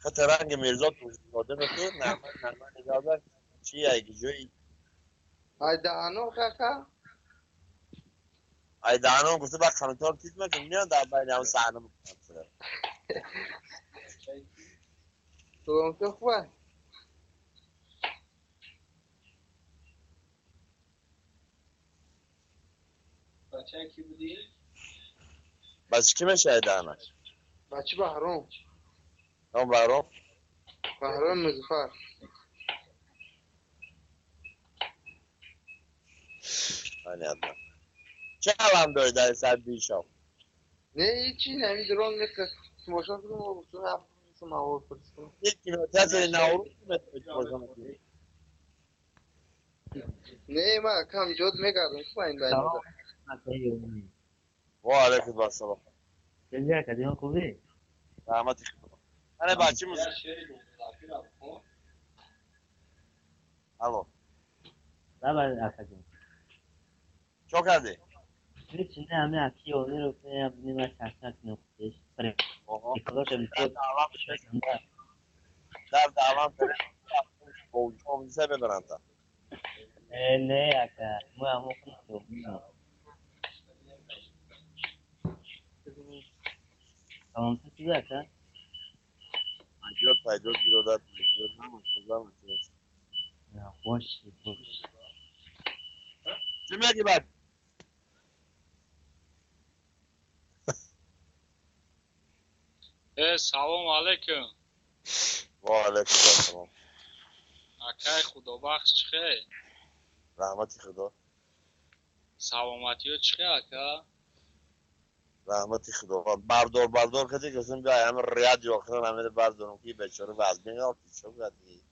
خط رنگ میرزا تو استفاده بکن نرمه نگاه چی اگه جوی ای دهانو کاکا ای دهانو گفته بعد خانوتار تیز میکنم میان در بین همون صحنه بکنم تو که خوبه بچه کی بودی؟ بس کی میشه ای دهانو بچه بهرام هم برام بهرام مظفر آنی ادنا چه علم داری در سر بیشم نه هیچی نمی درون مثل تماشا کنم و بسون هفت مثل مواد پرسیم یکی نوته سری نورو میتونی بازم کنی نه ما کم جد میگردم خوب این باید سلام نظر علیکم. و علیکم السلام چه کردیم خوبی؟ رحمتی خدا من بچه موزیک الو نه بعد اصلا چو کردی هیچ نه همه اکی اونی رو کنیم نیمه شخصت نخودش بریم آها اکلا که در بسید دعوام شکنده در دعوام فرست بوجه آموزه ببرن تا نه اکا مو همو کنیم تمام سیدی اکا مجیور پیدور بیرودت مجیور نمید بزرم چیست نه خوشی خوش چی میگی بعد سلام علیکم و علیکم السلام اکای خدا بخش چخه رحمتی خدا سلامتی ها چخه اکا رحمتی خدا بردار کدی کسیم بیای همه ریاد یاخنان همه بردارم که بیچاره وزبین یا پیچو کدی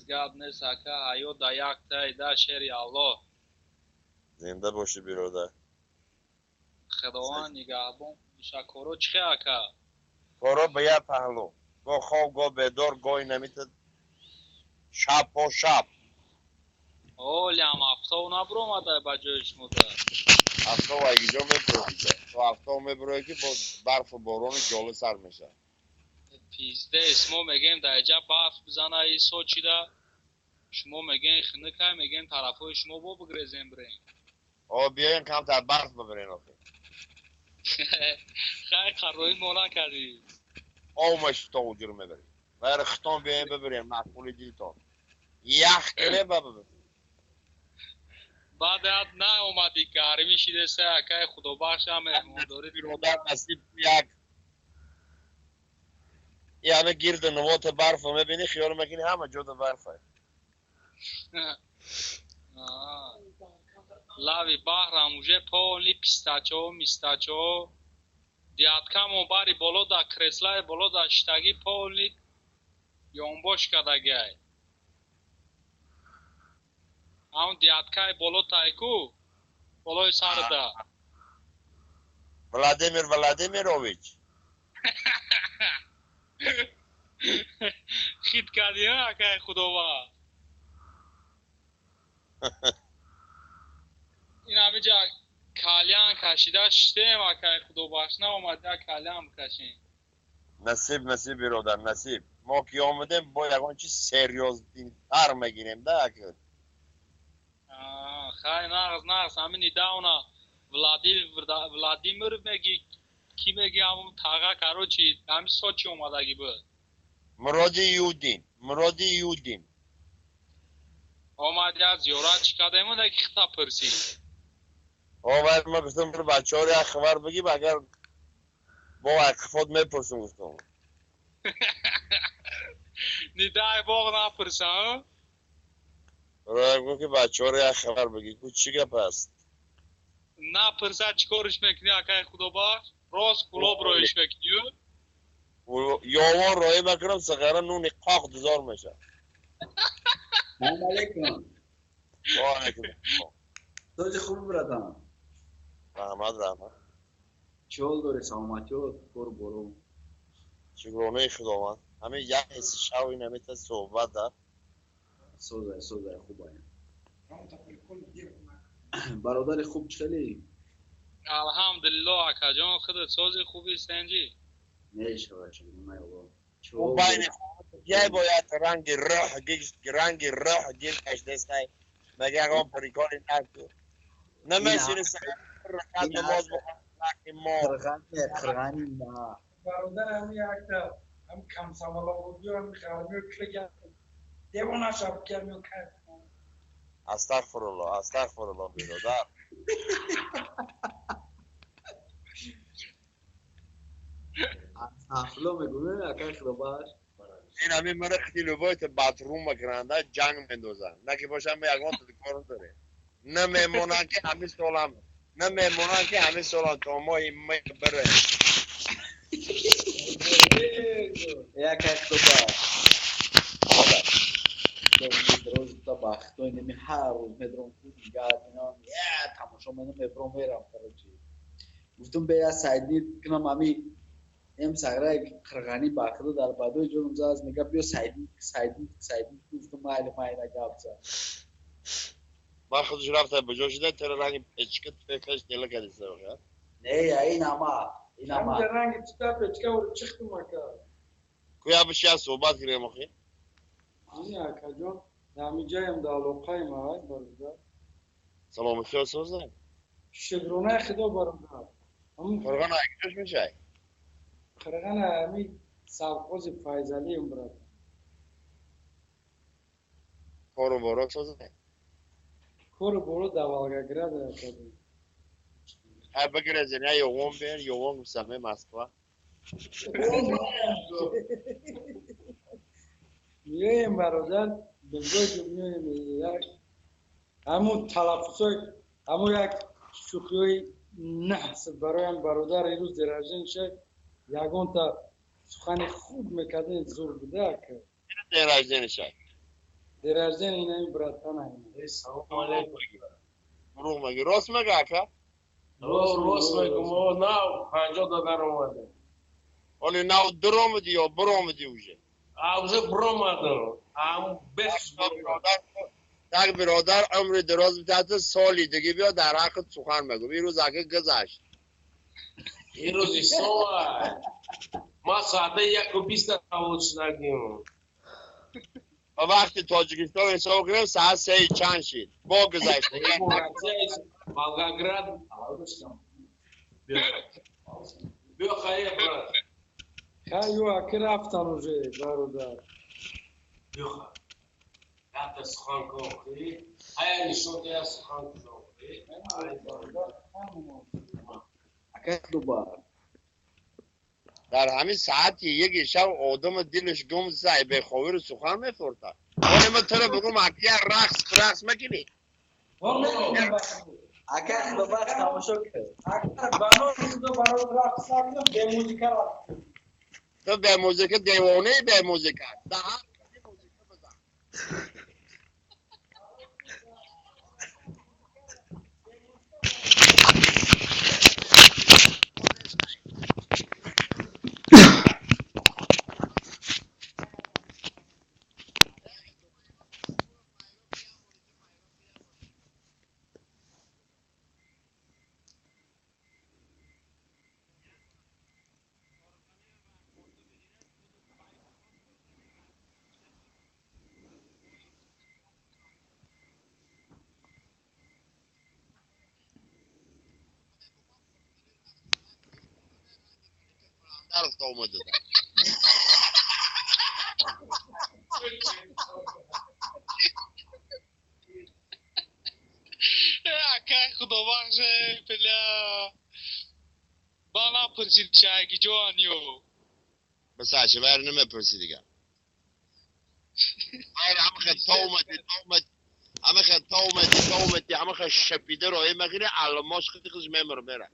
گاب نز اکا هایو دا یک تای دا شری الله زنده باشی بیروده خداوند نگهبان شکرو چخه اکا کارا به یه پهلو گاه خواب گاه بیدار گاهی نمیتد شب و شب اولی هم افتاو نبرو آمده بجای شما ده هفته و اگه جا میبره دیگه تو هفته و میبره که با برف و باران جاله سر میشه پیزده اسمو میگیم در اینجا برف بزنه ای سوچی ده شما میگین خنکه میگین طرفای شما با بگریزیم برین بیاین کم تر برف ببرین آخه خیلی خروی مولا کردی آمش تا اونجا رو میبرین و رختان بیاین ببرین مقبول دیلتان یخ کنه ببرین بعد نه اومدی گرمی شده سه اکای خدا بخش هم مهمون دارید بیرودر نصیب یک یه همه گرد نوات برف رو میبینی خیال میکنی همه جا برفه Lavi bahra muje polni pistacho, mistacho. Diatkamo bari bolo da kreslay bolo da shtagi polni yombosh kadagay. Aun diatkay bolo tayku bolo sarda. ولادیمیروویچ Khit kadi ha kay khudova. این همه جا کالیان کشیده شده و که خدا باشنه اومده کالیان بکشین نصیب برادر نصیب ما که آمدیم با یکان چی سریوز تر میگیریم ده که خیلی نقص همین ایده اونا ولادیمیر میگی کی میگی همون تاقه کرو چی همین سوچی اومدگی بود مرادی یودین اومدی از یورا چی کده مونه که خطا پرسی آور ما گفتم برو بچه ها رو یک خبر بگیم اگر با اکفاد میپرسیم گفتم نیده باغ نپرسه ها برای گفت که بچه ها رو یک خبر بگی که چی گپ هست نپرسه چی کارش میکنی اکای خدا باش راست کلاب رویش میکنی یاوان رای بکنم سقیره نون قاق دزار میشه سلام علیکم با علیکم توجه خوب برادرم رحمت چول داره سلامتی و کور برو چگونه خداوند همه یک حس شوی نمیته صحبت ده سوزه خوب آیم برادر خوب چلی الحمدلله اکا جان خودت سازی خوبی سنجی نیشه باشه نمی‌گم و بین یه باید رنگ راه گیر کشته سای مگه اقام پریکاری نکن نمیشونی سای رکت نماز بخون ما خرغانی نه برادر همی اکتا هم کم سوالا بودی و همی خرمیو کلگه دیوانا شب کمیو کرد استغفر الله برادر افلا میگونه اکای خدابر این همین من خیلی باید باتروم مکرنده جنگ مندازن نه که باشم به یکان تو کار داره نه میمونن که همین سالم تا ما این بره اکای خدابر روز تا باختوی نمی هر روز مدرون بود گاد اینا تماشا منو مبرو میرم فرجی گفتم به سعیدی کنم مامی ام سگرای خرغانی باخته در بادوی جونم زاز میگه بیا سعیدی گفتم مایل گاب زد من خودش رفته بجاش ده تر رنگ پچکت فکرش دل کردی سر نه این اما هم در رنگ چطور پچکه و چخت مکر کویا بشی صحبت کنیم اخی این اکا جان نمی جایم دالوقای ما برادر سلامتی ها سوزه شگرونه خدا برادر هم خرگان اگه میشه خرگان همی سالخوز فایزالی هم برادر کارو بارو سوزه کور برو دوالگگره ده کدی ها بگیره زنیا یوم بیر یوم سمه مسکوا میایم برادر بزرگ میایم همون تلفظای همون یک شوخی نحس برایم برادر ایروز درجه شه یگان تا سخن خوب میکردن زور بوده که درجه نشه درجه اینه براتن اینه سلام علیکم بروغ مگی راست مگه اکا راست میگم نه 50 دلار اومده ولی نو درام دی یا برام دی وجه اوزه برآمده هم بس tak برادر عمر دراز بتاعت سالی دیگه بیا در حق سخن بگو این روز اگه گذشت این روزی سوال ما ساعته 1:20 تاوش نگیم و وقتی تاجیکستان حساب کنیم ساعت 3 چند شید با گذشت Волгоград بیا خیلی برد خیلی اکی رفتن اوزه برادر بیا خیلی رفت سخن کن خیلی های نشون دیا سخن کن خیلی اکای خدابر در همین ساعتی یک شب آدم دلش گم زای به خویر سخن میفرده ولی من تو رو بگم اکی رقص مکنی اکای خدابر تماشا کرد اگر بانو تو برادر رفت ساکنم به موزیکا رفت تو به موزیک دیوانه به موزیک ده موزیک بزن درست آمده اکه خدا بخشه پلا با نپرسید شایگی جوانیو بس چه بر نمیپرسی دیگه همه خد تومتی همه خد شپیده روی مگیره علماش خدی خودش میمره